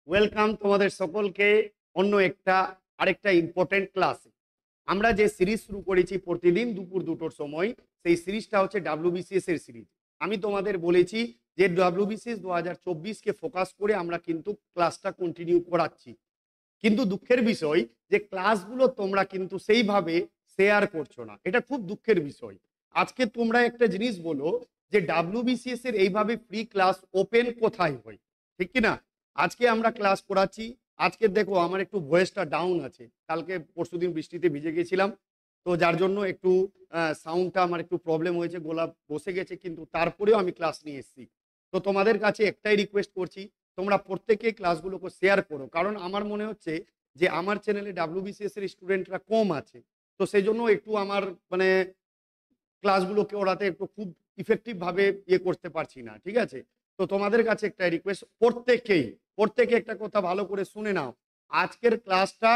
Welcome তোমাদের সকলকে অন্য একটা আরেকটা ইম্পর্টেন্ট ক্লাসে। আমরা যে সিরিজ শুরু করেছি প্রতিদিন দুপুর 2টোর সময়, সেই সিরিজটা হচ্ছে ডাব্লিউবিসিএস এর সিরিজ। আমি তোমাদের বলেছি যে ডাব্লিউবিসিএস 2024কে ফোকাস করে আমরা কিন্তু ক্লাসটা কন্টিনিউ করাচ্ছি, কিন্তু দুঃখের বিষয় যে ক্লাসগুলো তোমরা কিন্তু সেইভাবে শেয়ার করছো না। এটা খুব দুঃখের বিষয়। আজকে তোমরা একটা জিনিস বলো যে ডাব্লিউবিসিএস এর এইভাবে ফ্রি ক্লাস ওপেন কোথায় হয়, ঠিক কি না? আজকে আমরা ক্লাস করাচ্ছি। আজকে দেখো আমার একটু ভয়েসটা ডাউন আছে, কালকে পরশুদিন বৃষ্টিতে ভিজে গেছিলাম, তো যার জন্য একটু সাউন্ডটা আমার একটু প্রবলেম হয়েছে, গলা বসে গেছে, কিন্তু তারপরেও আমি ক্লাস নিয়ে এসেছি। তো তোমাদের কাছে একটাই রিকোয়েস্ট করছি, তোমরা প্রত্যেকে ক্লাসগুলোকে শেয়ার করো, কারণ আমার মনে হচ্ছে যে আমার চ্যানেলে ডাব্লিউবিসিএস এর স্টুডেন্টরা কম আছে। তো সেই জন্য একটু আমার মানে ক্লাসগুলোকে ওরাতে একটু খুব ইফেক্টিভ ভাবে করতে পারছি না, ঠিক আছে? তো তোমাদের কাছে একটা রিকোয়েস্ট, প্রত্যেকে একটা কথা ভালো করে শুনে নাও। আজকের ক্লাসটা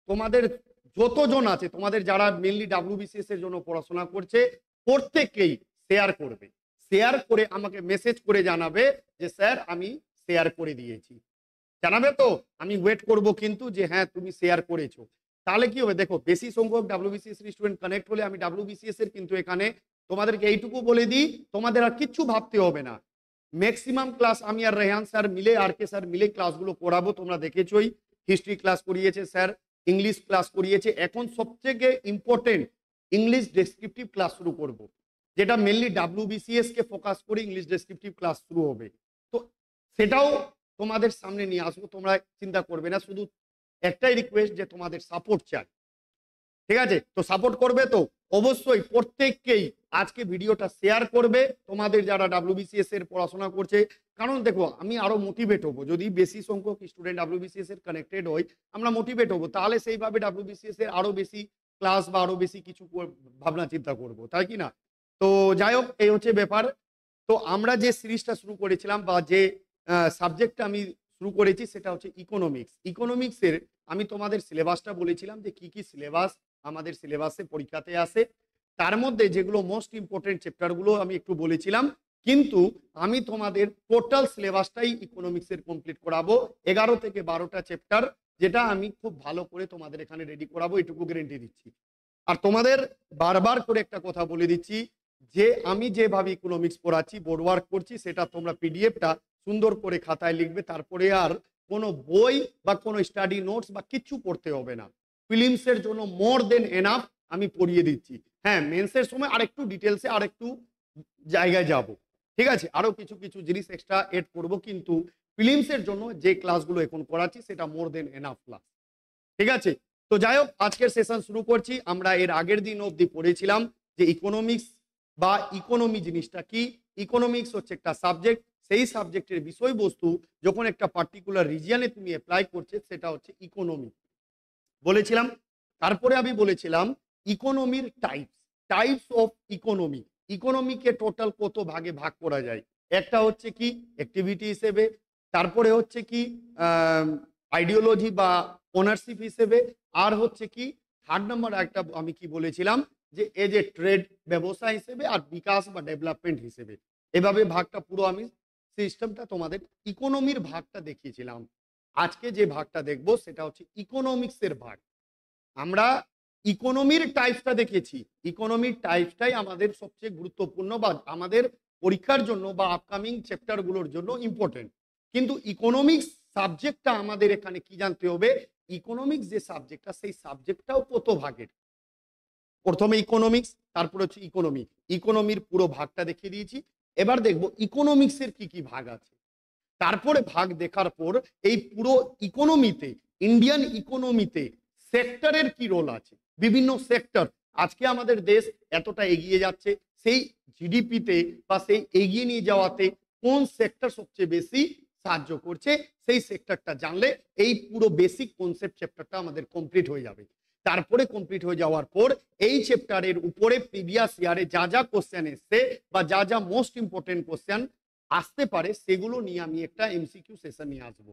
তোমাদের যতজন আছে, তোমাদের যারা মেনলি ডাব্লিউবিসিএস এর জন্য পড়াশোনা করছে, প্রত্যেকেই শেয়ার করবে। শেয়ার করে আমাকে মেসেজ করে জানাবে যে স্যার আমি শেয়ার করে দিয়েছি। জানাবে তো? আমি ওয়েট করব কিন্তু যে হ্যাঁ তুমি শেয়ার করেছো। তাহলে কি হবে দেখো, বেশি সংখ্যক ডাব্লিউবিসিএস এর স্টুডেন্ট কানেক্ট হলে আমি ডাব্লিউবিসিএস এর কিন্তু এখানে তোমাদেরকে এইটুকু বলে দিই, তোমাদের আর কিচ্ছু ভাবতে হবে না। ম্যাক্সিমাম ক্লাস আমি আর রেহান স্যার মিলে, আর কে স্যার মিলে ক্লাসগুলো করাবো। তোমরা দেখেছোই, হিস্ট্রি ক্লাস করিয়েছে স্যার, ইংলিশ ক্লাস করিয়েছে। এখন সবথেকে ইম্পর্টেন্ট ইংলিশ ডেসক্রিপটিভ ক্লাস শুরু করব, যেটা মেনলি ডাব্লিউবিসিএস কে ফোকাস করে ইংলিশ ডেসক্রিপটিভ ক্লাস শুরু হবে। তো সেটাও তোমাদের সামনে নিয়ে আসবো, তোমরা চিন্তা করবে না। শুধু একটাই রিকোয়েস্ট যে তোমাদের সাপোর্ট চাই, ঠিক আছে? তো সাপোর্ট করবে তো অবশ্যই প্রত্যেককেই আজকে ভিডিওটা শেয়ার করবে, তোমাদের যারা ডাব্লিউবিসিএস এর পড়াশোনা করছে। কারণ দেখো আমি আরো মোটিভেট হবো, যদি বেশি সংখ্যক স্টুডেন্ট ডাব্লিউবিসিএস এর কানেক্টেড হই, আমরা মোটিভেট হবো, তাহলে সেইভাবে ডাব্লিউবিসিএস এর আরো বেশি ক্লাস বা আরো বেশি কিছু ভাবনা চিন্তা করবো, তাই কি না? তো যাই হোক, এই হচ্ছে ব্যাপার। তো আমরা যে সিরিজটা শুরু করেছিলাম বা যে সাবজেক্টটা আমি শুরু করেছি সেটা হচ্ছে ইকোনমিক্স। ইকোনমিক্সের আমি তোমাদের সিলেবাসটা বলেছিলাম যে কি কি সিলেবাস আমাদের সিলেবাসে পরীক্ষাতে আসে। তার মধ্যে যেগুলো মোস্ট ইম্পর্টেন্ট চ্যাপ্টারগুলো আমি একটু বলেছিলাম, কিন্তু আমি তোমাদের টোটাল সিলেবাসটাই ইকোনমিক্সের কমপ্লিট করাবো, 11 থেকে 12টা চ্যাপ্টার, যেটা আমি খুব ভালো করে তোমাদের এখানে রেডি করাবো, এটুকু গ্যারেন্টি দিচ্ছি। আর তোমাদের বারবার করে একটা কথা বলে দিচ্ছি যে আমি যেভাবে ইকোনমিক্স পড়াচ্ছি, বোর্ড ওয়ার্ক করছি, সেটা তোমরা পিডিএফটা সুন্দর করে খাতায় লিখবে, তারপরে আর কোনো বই বা কোনো স্টাডি নোটস বা কিচ্ছু পড়তে হবে না। ফিলিমসের জন্য মোর দেন এনাফ আমি পড়িয়ে দিচ্ছি। হ্যাঁ, মেন্সের সময় আরেকটু ডিটেলসে আরেকটু জায়গায় যাব, ঠিক আছে, আরো কিছু কিছু জিনিস এক্সট্রা এড করব, কিন্তু ফিলিমসের জন্য যে ক্লাসগুলো এখন করাচ্ছি সেটা মোর দেন এনাফ ক্লাস, ঠিক আছে? তো যাই হোক, আজকের সেশন শুরু করছি। আমরা এর আগের দিন অবধি পড়েছিলাম যে ইকোনমিক্স বা ইকোনমি জিনিসটা কি। ইকোনমিক্স হচ্ছে একটা সাবজেক্ট, সেই সাবজেক্টের বিষয়বস্তু যখন একটা পার্টিকুলার রিজিয়নে তুমি অ্যাপ্লাই করছে সেটা হচ্ছে ইকোনমি বলেছিলাম। তারপরে আমি বলেছিলাম ইকোনমির টাইপস, টাইপস অফ ইকোনমি। ইকোনমিকে টোটাল কত ভাগে ভাগ করা যায়। একটা হচ্ছে কি অ্যাক্টিভিটি হিসেবে, তারপরে হচ্ছে কি আইডিওলজি বা ওনারশিপ হিসেবে, আর হচ্ছে কি থার্ড নাম্বার একটা আমি কি বলেছিলাম যে এজ এ ট্রেড, ব্যবসা হিসেবে, আর বিকাশ বা ডেভেলপমেন্ট হিসেবে। এভাবে ভাগটা পুরো আমি সিস্টেমটা তোমাদের ইকোনমির ভাগটা দেখিয়েছিলাম। আজকে যে ভাগটা দেখব সেটা হচ্ছে ইকোনমিক্সের ভাগ। আমরা ইকোনমির টাইপসটা দেখেছি, ইকোনমির টাইপসটাই আমাদের সবচেয়ে গুরুত্বপূর্ণ বা আমাদের পরীক্ষার জন্য বা আপকামিং চ্যাপ্টারগুলোর জন্য ইম্পর্টেন্ট। কিন্তু ইকোনমিক্স সাবজেক্টটা আমাদের এখানে কি জানতে হবে, ইকোনমিক্স যে সাবজেক্টটা সেই সাবজেক্টটাও কত ভাগের। প্রথমে ইকোনমিক্স, তারপরে হচ্ছে ইকোনমি। ইকোনমির পুরো ভাগটা দেখিয়ে দিয়েছি। এবার দেখব ইকোনমিক্সের কি কি ভাগ আছে। তারপরে ভাগ দেখার পর এই পুরো ইকোনমিতে, ইন্ডিয়ান ইকোনমিতে সেক্টরের কি রোল আছে, বিভিন্ন সেক্টর। আজকে আমাদের দেশ এতটা এগিয়ে যাচ্ছে, সেই জিডিপিতে বা সেই এগিয়ে নিয়ে যাওয়াতে কোন সেক্টর সবচেয়ে বেশি সাহায্য করছে, সেই সেক্টরটা জানলে এই পুরো বেসিক কনসেপ্ট চ্যাপ্টারটা আমাদের কমপ্লিট হয়ে যাবে। তারপরে কমপ্লিট হয়ে যাওয়ার পর এই চ্যাপ্টারের উপরে প্রিভিয়াস ইয়ারে যা যা কোশ্চেন এসছে বা যা যা মোস্ট ইম্পর্টেন্ট কোশ্চেন আসতে পারে সেগুলো নিয়ে আমি একটা এমসিকিউ সেশন নিয়ে আসবো।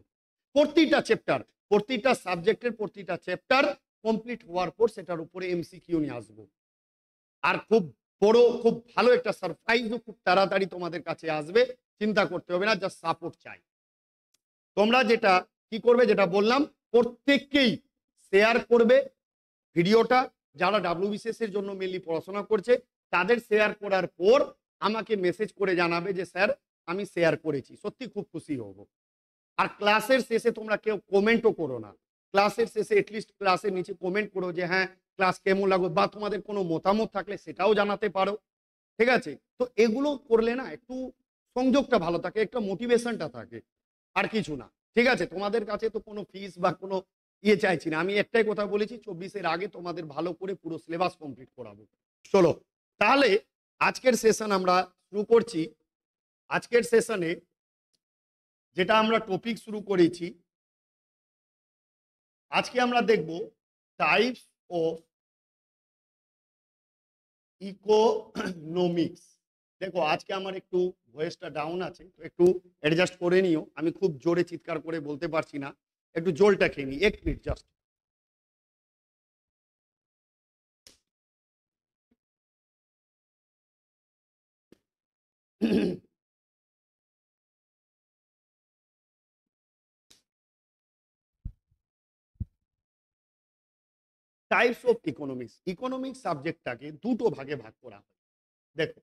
প্রতিটা চ্যাপ্টার, প্রতিটা সাবজেক্টের প্রতিটা চ্যাপ্টার কমপ্লিট হওয়ার পর সেটার উপরে এমসিকিউ নিয়ে আসবো। আর খুব বড়, খুব ভালো একটা সারপ্রাইজও খুব তাড়াতাড়ি তোমাদের কাছে আসবে, চিন্তা করতে হবে না, জাস্ট সাপোর্ট চাই। তোমরা যেটা কি করবে, যেটা বললাম, প্রত্যেককেই শেয়ার করবে ভিডিওটা। যারা ডাব্লিউবিসিএস এর জন্য মেনলি পড়াশোনা করছে তাদের শেয়ার করার পর আমাকে মেসেজ করে জানাবে যে স্যার আমি শেয়ার করেছি, সত্যি খুব খুশি হব। আর ক্লাসের শেষে তোমরা কেউ কমেন্টও করো না, ক্লাসের শেষে এটলিস্ট ক্লাসের নিচে কমেন্ট করো যে হ্যাঁ ক্লাস কেমন লাগলো, বা তোমাদের কোনো মতামত থাকলে সেটাও জানাতে পারো, ঠিক আছে? তো এগুলো করলে না একটু সংযোগটা ভালো থাকে, একটা মোটিভেশনটা থাকে, আর কিছু না, ঠিক আছে? তোমাদের কাছে তো কোনো ফিস বা কোনো চাইছি না, আমি একটাই কথা বলেছি, 24-এর আগে তোমাদের ভালো করে পুরো সিলেবাস কমপ্লিট করাবো। চলো তাহলে আজকের সেশন আমরা শুরু করছি। আজকের সেশনে যেটা আমরা টপিক শুরু করেছি, আজকে আমরা দেখব টাইপস অফ ইকোনমিক্স। দেখো আজকে আমার একটু ভয়েসটা ডাউন আছে, তো একটু অ্যাডজাস্ট করে নিও, আমি খুব জোরে চিৎকার করে বলতে পারছি না, একটু জলটা খেয়ে নিই, 1 minute just. Types of economics, economics সাবজেক্টটাকে দুটো ভাগে ভাগ করা হয়। দেখো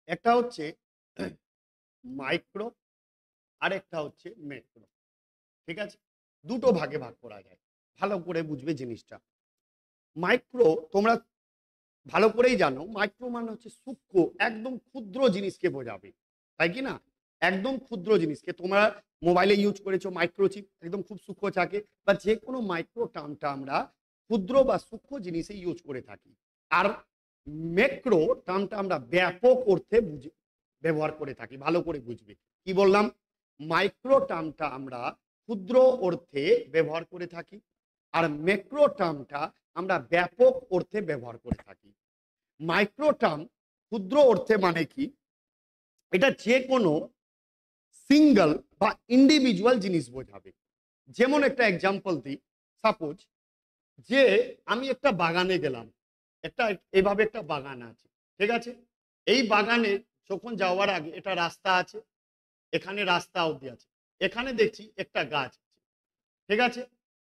একটা হচ্ছে মাইক্রো আর একটা হচ্ছে ম্যাক্রো, ঠিক আছে? দুটো ভাগে ভাগ করা যায়, ভালো করে বুঝবে জিনিসটা। মাইক্রো তোমরা ভালো করেই জানো, মাইক্রো মানে হচ্ছে সূক্ষ্ম, একদম ক্ষুদ্র জিনিসকে বোঝাবে, তাই কি না? একদম ক্ষুদ্র জিনিসকে, তোমরা মোবাইলে ইউজ করেছো মাইক্রোচিপ, একদম খুব সূক্ষ্ম থাকে, বা যে কোনো মাইক্রো টার্মটা আমরা ক্ষুদ্র বা সূক্ষ্ম জিনিসে ইউজ করে থাকি। আর ম্যাক্রো টার্মটা আমরা ব্যাপক অর্থে ব্যবহার করে থাকি, ভালো করে বুঝবে। কি বললাম? মাইক্রো টার্মটা আমরা ক্ষুদ্র অর্থে ব্যবহার করে থাকি, আর ম্যাক্রো টার্মটা আমরা ব্যাপক অর্থে ব্যবহার করে থাকি। মাইক্রো টার্ম ক্ষুদ্র অর্থে মানে কি, এটা যে কোনো সিঙ্গেল বা ইন্ডিভিজুয়াল জিনিস বোঝাবে। যেমন একটা এক্সাম্পল দিই, সাপোজ যে আমি একটা বাগানে গেলাম, একটা এইভাবে একটা বাগান আছে, ঠিক আছে? এই বাগানে যখন যাওয়ার আগে এটা রাস্তা আছে, এখানে রাস্তা অবধি আছে, এখানে দেখছি একটা গাছ আছে, ঠিক আছে?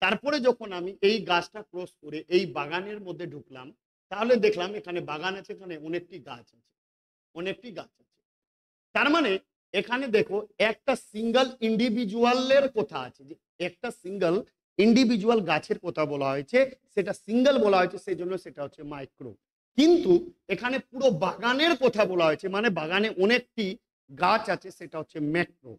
তারপরে যখন আমি এই গাছটা ক্রস করে এই বাগানের মধ্যে ঢুকলাম, তাহলে দেখলাম এখানে বাগান আছে, এখানে অনেকটি গাছ আছে, অনেকটি গাছ আছে। তার মানে এখানে দেখো একটা সিঙ্গেল ইন্ডিভিজুয়ালের কথা আছে, যে একটা সিঙ্গেল ইন্ডিভিজুয়াল গাছের কথা বলা হয়েছে, সেটা সিঙ্গেল বলা হয়েছে, সেই জন্য সেটা হচ্ছে মাইক্রো। কিন্তু এখানে পুরো বাগানের কথা বলা হয়েছে, মানে বাগানে অনেকটি গাছ আছে, সেটা হচ্ছে ম্যাক্রো।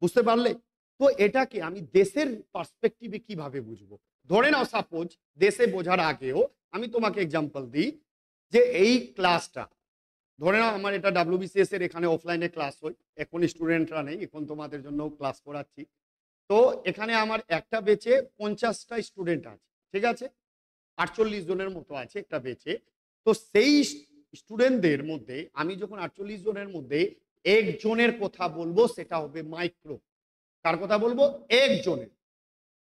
বুঝতে পারলে? তো এটাকে আমি দেশের পার্সপেক্টিভে কিভাবে বুঝবো? ধরে নাও সাপোজ দেশে বোঝার আগেও আমি তোমাকে এক্সাম্পল দিই, যে এই ক্লাসটা ধরে নাও আমার এটা ডাব্লিউবিসিএস এর এখানে অফলাইনে ক্লাস হয়, এখন স্টুডেন্টরা নেই, এখন তোমাদের জন্য ক্লাস করাচ্ছি। তো এখানে আমার একটা বেচে 50টা স্টুডেন্ট আছে, ঠিক আছে? 48 জনের মতো আছে একটা বেচে। তো সেই স্টুডেন্টদের মধ্যে আমি যখন 48 জনের মধ্যে একজনের কথা বলবো, সেটা হবে মাইক্রো। কার কথা বলবো? একজনের।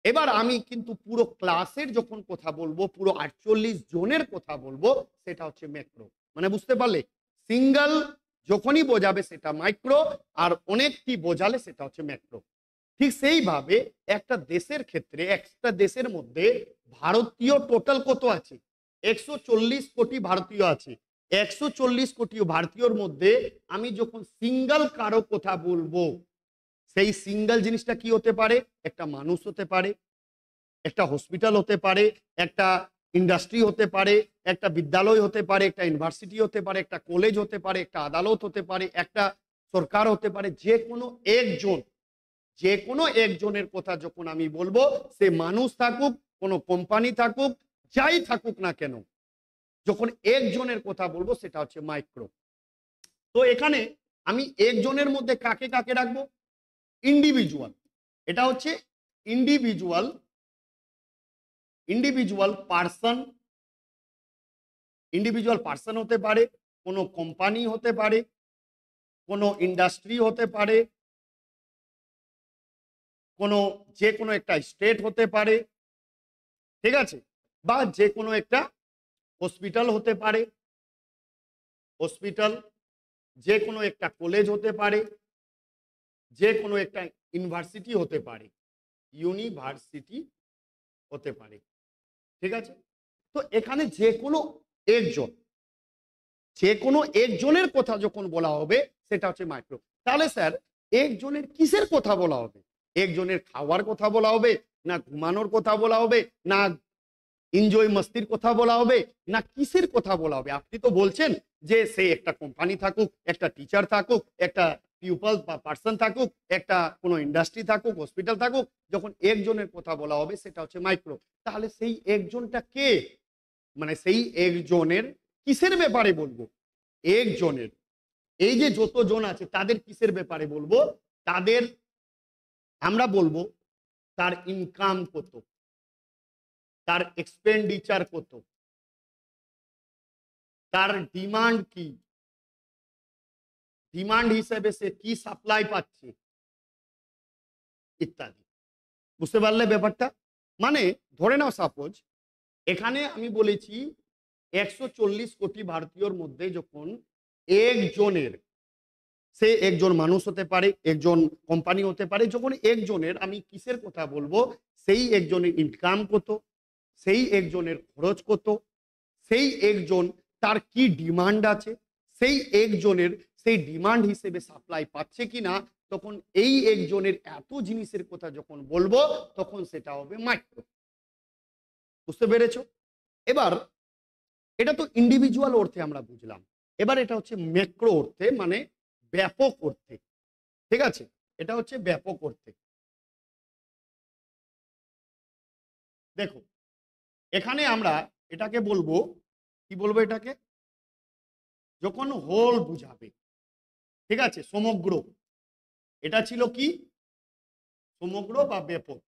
এবার আমি কিন্তু পুরো ক্লাসের যখন কথা বলবো, পুরো 48 জনের কথা বলবো, সেটা হচ্ছে ম্যাক্রো। মানে বুঝতে পারলে? সিঙ্গেল যখনই বোঝাবে সেটা মাইক্রো, আর অনেকটি বোঝালে সেটা হচ্ছে ম্যাক্রো। ঠিক সেইভাবে একটা দেশের ক্ষেত্রে, একটা দেশের মধ্যে ভারতীয় টোটাল কত আছে? 140 কোটি ভারতীয় আছে। 140 কোটি ভারতীয়র মধ্যে আমি যখন সিঙ্গেল কারো কথা বলবো, সেই সিঙ্গেল জিনিসটা কি হতে পারে? একটা মানুষ হতে পারে, একটা হসপিটাল হতে পারে, একটা ইন্ডাস্ট্রি হতে পারে, একটা বিদ্যালয় হতে পারে, একটা ইউনিভার্সিটি হতে পারে, একটা কলেজ হতে পারে, একটা আদালত হতে পারে, একটা সরকার হতে পারে। যে কোনো একজন, যে কোনো একজনের কথা যখন আমি বলবো, সে মানুষ থাকুক, কোনো কোম্পানি থাকুক, যাই থাকুক না কেন, যখন একজনের কথা বলবো সেটা হচ্ছে মাইক্রো। তো এখানে আমি একজনের মধ্যে কাকে কাকে রাখবো? ইন্ডিভিজুয়াল। এটা হচ্ছে individual, individual person. Individual person হতে পারে, কোনো কোম্পানি হতে পারে, কোনো ইন্ডাস্ট্রি হতে পারে, কোনো যে কোনো একটা স্টেট হতে পারে, ঠিক আছে? বা যে কোনো একটা হসপিটাল হতে পারে, হসপিটাল, যে কোনো একটা কলেজ হতে পারে, যে কোনো একটা ইউনিভার্সিটি হতে পারে, ইউনিভার্সিটি হতে পারে, ঠিক আছে। তো এখানে যে কোনো একজনের কথা যখন বলা হবে সেটা হচ্ছে মাইক্রো। তাহলে স্যার একজনের কিসের কথা বলা হবে? একজনের খাওয়ার কথা বলা হবে, না ঘুমানোর কথা বলা হবে, না এনজয় মস্তির কথা বলা হবে, না কিসের কথা বলা হবে? আপনি তো বলছেন যে সে একটা কোম্পানি থাকুক, একটা টিচার থাকুক, একটা পিউপল বা পার্সন থাকুক, একটা কোনো ইন্ডাস্ট্রি থাকুক, হসপিটাল থাকুক, যখন একজনের কথা বলা হবে সেটা হচ্ছে মাইক্রো। তাহলে সেই একজনটা কে? মানে সেই একজনের কিসের ব্যাপারে বলবো? একজনের, এই যে যতজন আছে তাদের কিসের ব্যাপারে বলবো? তাদের আমরা বলবো তার ইনকাম কত, তার এক্সপেন্ডিচার কত, তার ডিমান্ড কি, ডিমান্ড হিসেবে সে কি সাপ্লাই পাচ্ছে ইত্যাদি। বুঝতে পারলে ব্যাপারটা? মানে ধরে নাও সাপোজ এখানে আমি বলেছি 140 কোটি ভারতীয়র মধ্যে যখন একজনের, সে একজন মানুষ হতে পারে, একজন কোম্পানি হতে পারে, যখন একজনের আমি কিসের কথা বলবো? সেই একজনের ইনকাম কত, সেই একজনের খরচ কত, সেই একজন তার কি ডিমান্ড আছে, সেই একজনের সেই ডিমান্ড হিসেবে সাপ্লাই পাচ্ছে কিনা, তখন এই একজনের এত জিনিসের কথা যখন বলবো তখন সেটা হবে মাইক্রো। বুঝতে পেরেছো? এবার এটা তো ইন্ডিভিজুয়াল অর্থে আমরা বুঝলাম, এবার এটা হচ্ছে ম্যাক্রো অর্থে, মানে ব্যাপক অর্থে। ঠিক আছে, এটা হচ্ছে ব্যাপক অর্থে। দেখো এখানে আমরা এটাকে বলবো, কি বলবো এটাকে? যখন হোল বুঝাবে, ঠিক আছে, সমগ্র, এটা ছিল কি? সমগ্র বা ব্যাপক।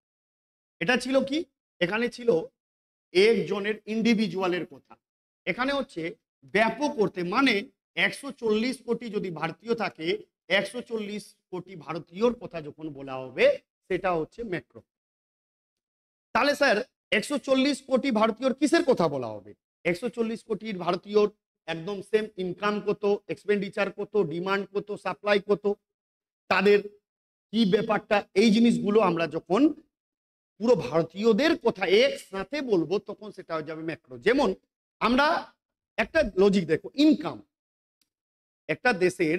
এটা ছিল কি? এখানে ছিল একজনের ইন্ডিভিজুয়ালের কথা, এখানে হচ্ছে ব্যাপক অর্থে, মানে 140 কোটি যদি ভারতীয় থাকে, 140 কোটি ভারতীয়র কথা যখন বলা হবে সেটা হচ্ছে ম্যাক্রো। তাহলে স্যার 140 কোটি ভারতীয়র কিসের কথা বলা হবে? 140 কোটির ভারতীয়র একদম সেম ইনকাম কত, এক্সপেন্ডিচার কত, ডিমান্ড কত, সাপ্লাই কত, তাদের কি ব্যাপারটা, এই জিনিসগুলো আমরা যখন পুরো ভারতীয়দের কথা একসাথে বলবো তখন সেটা হয়ে যাবে ম্যাক্রো। যেমন আমরা একটা লজিক দেখো, ইনকাম একটা দেশের,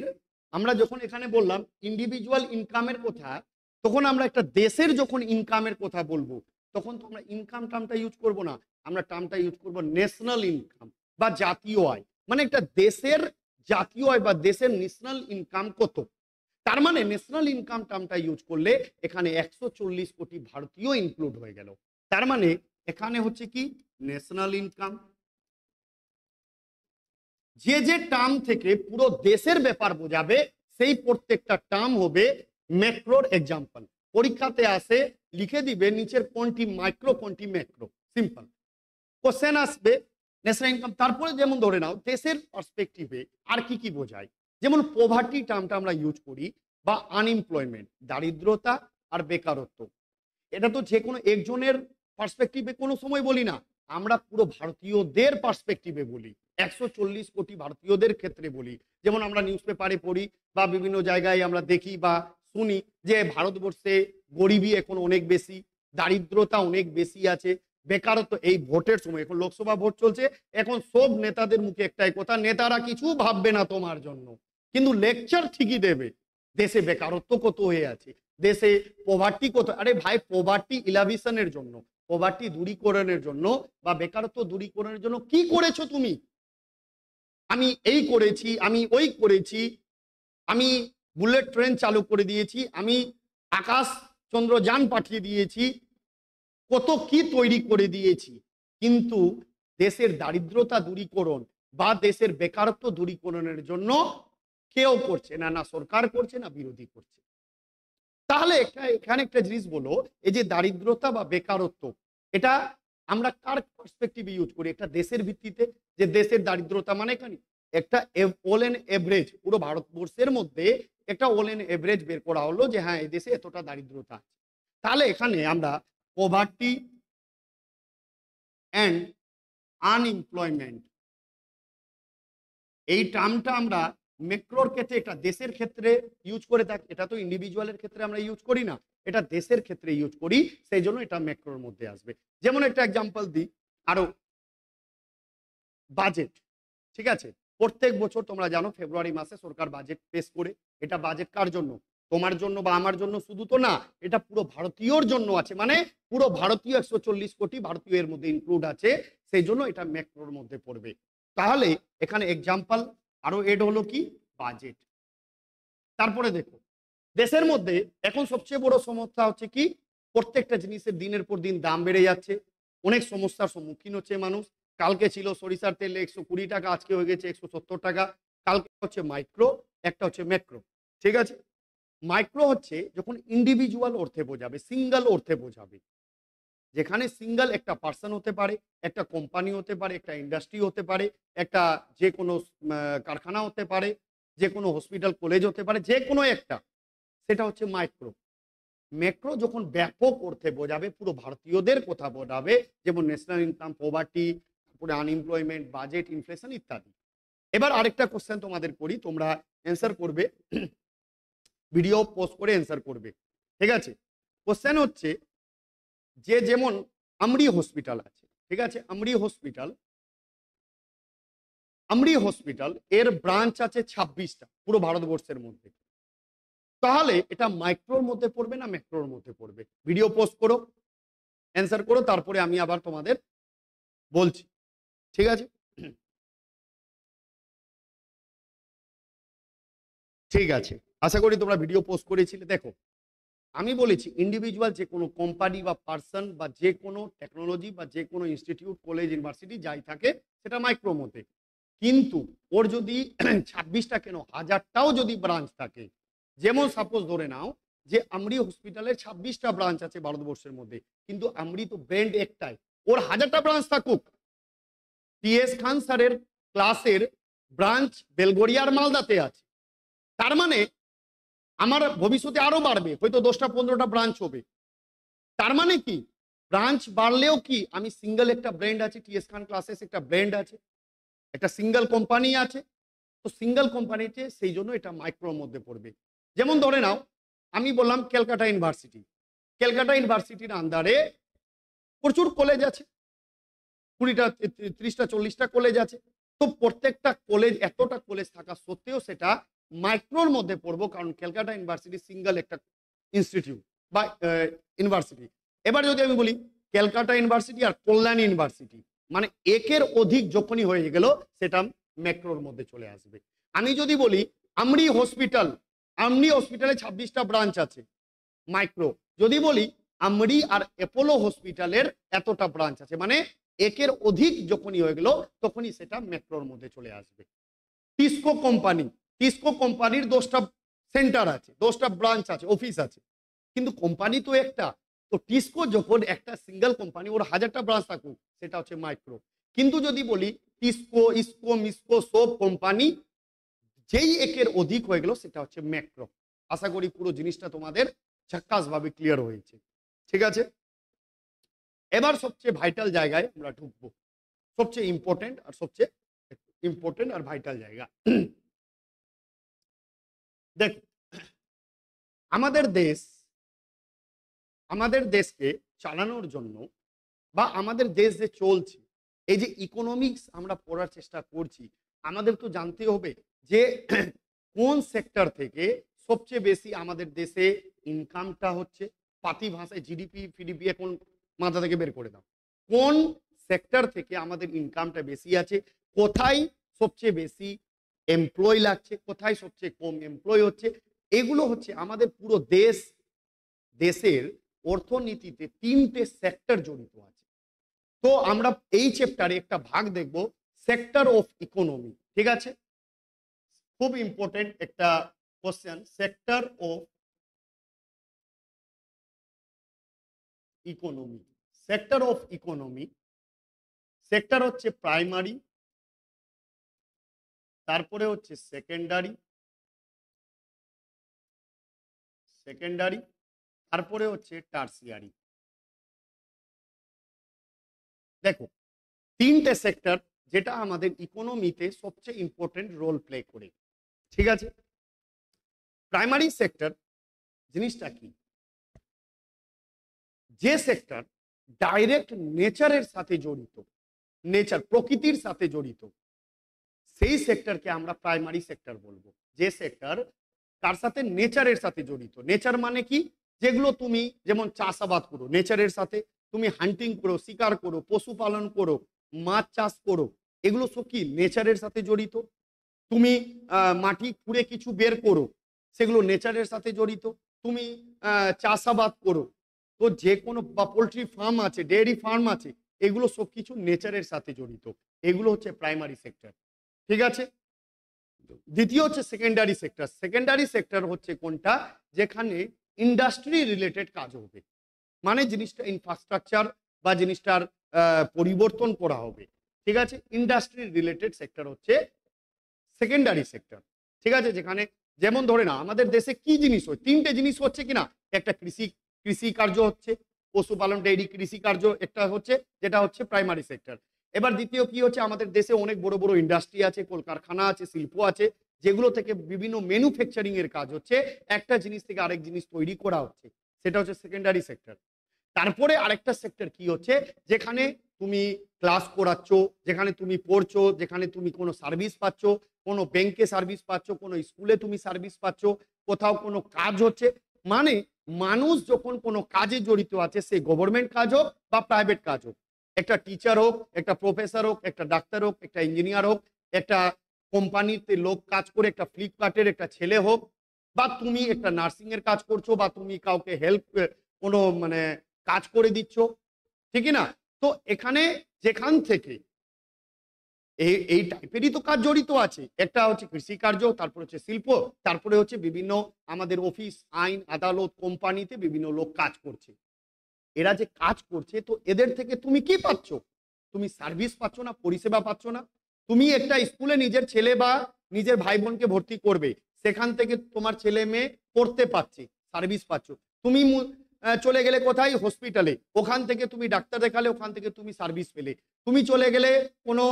আমরা যখন এখানে বললাম ইন্ডিভিজুয়াল ইনকামের কথা, তখন আমরা একটা দেশের যখন ইনকামের কথা বলবো তখন তো আমরা ইনকাম টার্মটা ইউজ করব না, আমরা টার্মটা ইউজ করব ন্যাশনাল ইনকাম বা জাতীয় আয়। মানে একটা দেশের জাতীয় আয় বা দেশের ন্যাশনাল ইনকাম কত, তার মানে ন্যাশনাল ইনকাম টার্মটা ইউজ করলে এখানে 140 কোটি ভারতীয় ইনক্লুড হয়ে গেল। তার মানে এখানে হচ্ছে কি ন্যাশনাল ইনকাম। যে যে টার্ম থেকে পুরো দেশের ব্যাপার বোঝাবে সেই প্রত্যেকটা টার্ম হবে ম্যাক্রোর এক্সাম্পল। পরীক্ষাতে আসে লিখে দিবে নিচের কোনটি মাইক্রো কোনটি ম্যাক্রো, সিম্পল কোশ্চেন আসবে। ন্যাশনাল ইনকাম, তারপরে যেমন ধরে নাও দেশের পার্সপেক্টিভে আর কি কি বোঝায়, যেমন পভার্টি টার্মটা আমরা ইউজ করি, বা আনএমপ্লয়মেন্ট, দারিদ্রতা আর বেকারত্ব। এটা তো যে কোনো একজনের পার্সপেক্টিভে কোনো সময় বলি না, আমরা পুরো ভারতীয়দের পার্সপেক্টিভে বলি, 140 কোটি ভারতীয়দের ক্ষেত্রে বলি। যেমন আমরা নিউজ পেপারে পড়ি বা বিভিন্ন জায়গায় আমরা দেখি বা শুনি যে ভারতবর্ষে গরিবী এখন অনেক বেশি, দারিদ্রতা অনেক বেশি আছে, বেকারত্ব। এই ভোটের সময়, এখন লোকসভা ভোট চলছে, এখন সব নেতাদের মুখে একটাই কথা, নেতারা কিছু ভাববে না তোমার জন্য, কিন্তু লেকচার ঠিকই দেবে দেশে বেকারত্ব কত হয়ে আছে, দেশে পভার্টি কত। আরে ভাই, পভার্টি ইলাভিশনের জন্য, পভার্টি দূরীকরণের জন্য বা বেকারত্ব দূরীকরণের জন্য কি করেছো তুমি? আমি এই করেছি, আমি ওই করেছি, আমি বুলেট ট্রেন চালু করে দিয়েছি, আমি আকাশ চন্দ্রযান পাঠিয়ে দিয়েছি, কত কি তৈরি করে দিয়েছি, কিন্তু দেশের দারিদ্রতা দূরীকরণ বা দেশের বেকারত্ব দূরীকরণের জন্য কেউ করছে না, না সরকার করছে না বিরোধী করছে। তাহলে এখানে একটা জিনিস বলো, এই যে দারিদ্রতা বা বেকারত্ব, এটা আমরা কার পার্সপেক্টিভে ইউজ করি? একটা দেশের ভিত্তিতে, যে দেশের দারিদ্রতা মানে এখানে একটা অল এন এভারেজ, পুরো ভারতবর্ষের মধ্যে একটা অল এন এভারেজ বের করা হলো যে হ্যাঁ এই দেশে এতটা দারিদ্রতা আছে। তাহলে এখানে আমরা পভার্টি অ্যান্ড আনএমপ্লয়মেন্ট, এই টার্মটা আমরা ম্যাক্রোর ক্ষেত্রে, এটা দেশের ক্ষেত্রে ইউজ করে থাকি, এটা তো ইন্ডিভিজুয়ালের ক্ষেত্রে আমরা ইউজ করি না, এটা দেশের ক্ষেত্রে ইউজ করি, সেই জন্য এটা ম্যাক্রোর মধ্যে আসবে। যেমন একটা এক্সাম্পল দিই আরো, বাজেট, ঠিক আছে? প্রত্যেক বছর তোমরা জানো ফেব্রুয়ারি মাসে সরকার বাজেট পেশ করে। এটা বাজেট কার জন্য? তোমার জন্য বা আমার জন্য শুধু তো না, এটা পুরো ভারতীয়র জন্য আছে, মানে পুরো ভারতীয় 140 কোটি ভারতীয় এর মধ্যে ইনক্লুড আছে, সেই জন্য এটা ম্যাক্রোর মধ্যে পড়বে। তাহলে এখানে এক্সাম্পল আরো এড হলো কি, বাজেট। তারপরে দেখো, দেশের মধ্যে এখন সবচেয়ে বড় সমস্যা হচ্ছে কি, প্রত্যেকটা জিনিসের দিনের পর দিন দাম বেড়ে যাচ্ছে, অনেক সমস্যার সম্মুখীন হচ্ছে মানুষ। কালকে ছিল সরিষার তেল 120 টাকা, আজকে হয়ে গেছে 170 টাকা। কালকে হচ্ছে মাইক্রো, একটা হচ্ছে ম্যাক্রো, ঠিক আছে? মাইক্রো হচ্ছে যখন ইন্ডিভিজুয়াল অর্থে বোঝাবে, সিঙ্গেল অর্থে বোঝাবে, যেখানে সিঙ্গেল একটা পার্সন হতে পারে, একটা কোম্পানি হতে পারে, একটা ইন্ডাস্ট্রি হতে পারে, একটা যে কোনো কারখানা হতে পারে, যে কোনো হসপিটাল কলেজ হতে পারে, যে কোনো একটা, সেটা হচ্ছে মাইক্রো। ম্যাক্রো যখন ব্যাপক অর্থে বোঝাবে, পুরো ভারতীয়দের কথা বোঝাবে, যেমন ন্যাশনাল ইনকাম, পভার্টি, তারপরে আনএমপ্লয়মেন্ট, বাজেট, ইনফ্লেশন ইত্যাদি। এবার আরেকটা কোশ্চেন তোমাদের করি, তোমরা অ্যান্সার করবে, ভিডিও পোস্ট করে অ্যান্সার করবে, ঠিক আছে? কোশ্চেন হচ্ছে যে যেমন আমরি হসপিটাল আছে, ঠিক আছে? আমরি হসপিটাল এর ব্রাঞ্চ আছে 26টা পুরো ভারতবর্ষের মধ্যে। তাহলে এটা মাইক্রোর মধ্যে পড়বে না ম্যাক্রোর মধ্যে পড়বে? ভিডিও পোস্ট করো, অ্যান্সার করো, তারপরে আমি আবার তোমাদের বলছি, ঠিক আছে? ঠিক আছে, আশা করি তোমরা ভিডিও পোস্ট করেছিলে। দেখো, আমি বলেছি ইন্ডিভিজুয়াল যে কোনো কোম্পানি বা পার্সন বা যে কোনো টেকনোলজি বা যে কোনো ইনস্টিটিউট, কলেজ, ইউনিভার্সিটি যাই থাকে, সেটা মাইক্রোর মধ্যে। কিন্তু ওর যদি 26টা কেন 1000টাও যদি ব্রাঞ্চ থাকে, যেমন সাপোজ ধরে নাও যে আমরি হসপিটালের 26টা ব্রাঞ্চ আছে ভারতবর্ষের মধ্যে, কিন্তু আমরি তো ব্র্যান্ড একটাই, ওর 1000টা ব্রাঞ্চ থাকুক, টিএস খান স্যারের ক্লাসের ব্রাঞ্চ বেলগড়িয়ার মালদাতে আছে, তার মানে আমার ভবিষ্যতে আরো বাড়বে, হয়তো 10টা 15টা ব্রাঞ্চ হবে। তার মানে কি, ব্রাঞ্চ বাড়লেও কি আমি সিঙ্গেল একটা ব্র্যান্ড আছে, টিএস খান ক্লাসেস একটা ব্র্যান্ড আছে, একটা সিঙ্গেল কোম্পানি আছে, তো সিঙ্গেল কোম্পানিতে সেই জন্য এটা মাইক্রোর মধ্যে পড়বে। যেমন ধরে নাও আমি বললাম ক্যালকাটা ইউনিভার্সিটির আন্ডারে প্রচুর কলেজ আছে, 20টা 30টা 40টা কলেজ আছে, তো প্রত্যেকটা কলেজ, এতটা কলেজ থাকা সত্ত্বেও সেটা মাইক্রোর মধ্যে পড়বো, কারণ ক্যালকাটা ইউনিভার্সিটি সিঙ্গেল একটা ইনস্টিটিউট বা ইউনিভার্সিটি। এবার যদি আমি বলি ক্যালকাটা ইউনিভার্সিটি আর কল্যাণ ইউনিভার্সিটি, মানে একের অধিক যখনই হয়ে গেল সেটা ম্যাক্রোর মধ্যে চলে আসবে। আমি যদি বলি আমরি হসপিটালে 26টা ব্রাঞ্চ আছে, মাইক্রো। যদি বলি আমরি আর অ্যাপোলো হসপিটালের এতটা ব্রাঞ্চ আছে, মানে একের অধিক যখনই হয়ে গেল তখনই সেটা ম্যাক্রোর মধ্যে চলে আসবে। টিসকো কোম্পানির 10টা সেন্টার আছে, 10টা ব্রাঞ্চ আছে, অফিস আছে, কিন্তু কোম্পানি তো একটা, তো টিসকো যখন একটা সিঙ্গেল কোম্পানি, ওর 1000টা ব্রাঞ্চ থাকুক, সেটা হচ্ছে মাইক্রো। কিন্তু যদি বলি টিসকো, ইসকো, মিসকো সব কোম্পানি যেই একের অধিক হয়ে গেল সেটা হচ্ছে ম্যাক্রো। আশা করি পুরো জিনিসটা তোমাদের ঝাক্কাস ভাবে ক্লিয়ার হয়েছে, ঠিক আছে? এবার সবচেয়ে ভাইটাল জায়গায় আমরা ঢুকবো, সবচেয়ে ইম্পর্টেন্ট আর ভাইটাল জায়গা। দেখো, আমাদের দেশকে চালানোর জন্য বা আমাদের দেশ যে চলছে, এই যে ইকোনমিক্স আমরা পড়ার চেষ্টা করছি, আমাদের তো জানতে হবে যে কোন সেক্টর থেকে সবচেয়ে বেশি আমাদের দেশে ইনকামটা হচ্ছে। পাতি ভাষায় জিডিপি ফিডিপি এখন মাথা থেকে বের করে দাও, কোন সেক্টর থেকে আমাদের ইনকামটা বেশি আছে, কোথায় সবচেয়ে বেশি এমপ্লয় লাগছে, কোথায় সবচেয়ে কম এমপ্লয় হচ্ছে। এগুলো হচ্ছে আমাদের পুরো দেশের অর্থনীতিতে 3টে সেক্টর জড়িত আছে। তো আমরা এই চ্যাপ্টারে একটা ভাগ দেখব, সেক্টর অফ ইকোনমি, ঠিক আছে? খুব ইম্পর্টেন্ট একটা question, sector of economy. Sector হচ্ছে প্রাইমারি, তারপরে হচ্ছে সেকেন্ডারি, তারপরে হচ্ছে টার্সিয়ারি। দেখো, 3টে সেক্টর যেটা আমাদের ইকোনমিতে সবচেয়ে ইম্পর্টেন্ট রোল প্লে করে। ঠিক আছে। প্রাইমারি সেক্টর জিনিসটা কি? যে সেক্টর ডাইরেক্ট নেচারের সাথে জড়িত, নেচার প্রকৃতির সাথে জড়িত, সেই সেক্টরকে আমরা প্রাইমারি সেক্টর বলবো। যে সেক্টর তার সাথে নেচারের সাথে জড়িত। নেচার মানে কি? যেগুলো তুমি যেমন চাষাবাদ করো নেচারের সাথে, তুমি হান্টিং করো, শিকার করো, পশুপালন করো, মাছ চাষ করো, এগুলো সব কি নেচারের সাথে জড়িত। তুমি মাটি খুঁড়ে কিছু বের করো, সেগুলো নেচারের সাথে জড়িত। তুমি চাষাবাদ করো, তো যে কোনো বা পোলট্রি ফার্ম আছে, ডেয়ারি ফার্ম আছে, এগুলো সব কিছু নেচারের সাথে জড়িত। এগুলো হচ্ছে প্রাইমারি সেক্টর। ঠিক আছে। দ্বিতীয় হচ্ছে সেকেন্ডারি সেক্টর। সেকেন্ডারি সেক্টর হচ্ছে কোনটা? যেখানে ইন্ডাস্ট্রি রিলেটেড কাজ হবে, মানে জিনিসটা ইনফ্রাস্ট্রাকচার বা জিনিসটার পরিবর্তন করা হবে। ঠিক আছে। ইন্ডাস্ট্রি রিলেটেড সেক্টর হচ্ছে সেকেন্ডারি সেক্টর। ঠিক আছে। যেখানে যেমন ধরে না আমাদের দেশে কি জিনিস হয়, তিনটে জিনিস হচ্ছে কিনা, একটা কৃষি কার্য হচ্ছে, পশুপালন ডেইরি কৃষি কার্য একটা হচ্ছে, যেটা হচ্ছে প্রাইমারি সেক্টর। এবার দ্বিতীয় কি হচ্ছে, আমাদের দেশে অনেক বড় বড় ইন্ডাস্ট্রি আছে, কলকারখানা আছে, শিল্প আছে, যেগুলো থেকে বিভিন্ন ম্যানুফ্যাকচারিং এর কাজ হচ্ছে, একটা জিনিস থেকে আরেক জিনিস তৈরি করা হচ্ছে, সেটা হচ্ছে সেকেন্ডারি সেক্টর। তারপরে আরেকটা সেক্টর কি হচ্ছে, যেখানে তুমি ক্লাস করাচ্ছ, যেখানে তুমি পড়ছো, যেখানে তুমি কোনো সার্ভিস পাচ্ছ, কোনো ব্যাংকে সার্ভিস পাচ্ছ, কোনো স্কুলে তুমি সার্ভিস পাচ্ছ, কোথাও কোনো কাজ হচ্ছে। মানে মানুষ যখন কোনো কাজে জড়িত আছে, সে গভর্নমেন্ট কাজ হোক বা প্রাইভেট কাজ হোক, একটা টিচার হোক, একটা প্রফেসর হোক, একটা ডাক্তার হোক, একটা ইঞ্জিনিয়ার হোক, একটা কোম্পানিতে লোক কাজ করে, একটা ফ্লিপকার্টের একটা ছেলে হোক, বা তুমি একটা নার্সিং এর কাজ করছো, বা তুমি কাউকে হেল্প কোনো মানে কাজ করে দিচ্ছ, ঠিক না? তো এখানে যেখান থেকে এই টাইপেরই তো কাজ জড়িত আছে। একটা হচ্ছে কৃষিকার্য, তারপর হচ্ছে শিল্প, তারপরে হচ্ছে বিভিন্ন আমাদের অফিস, আইন, আদালত, কোম্পানিতে বিভিন্ন লোক কাজ করছে। এরা যে কাজ করছে, তো এদের থেকে তুমি কি পাচ্ছ? তুমি সার্ভিস পাচ্ছ না, পরিষেবা পাচ্ছ না। তুমি একটা স্কুলে নিজের ছেলে বা নিজের ভাই বোনকে ভর্তি করবে, সেখান থেকে তোমার ছেলে মেয়ে পড়তে পাচ্ছে, সার্ভিস পাচ্ছ। তুমি চলে গেলে কোথায়? হসপিটালে, ওখান থেকে তুমি ডাক্তার দেখালে, ওখান থেকে তুমি সার্ভিস পেলে। তুমি চলে গেলে কোনো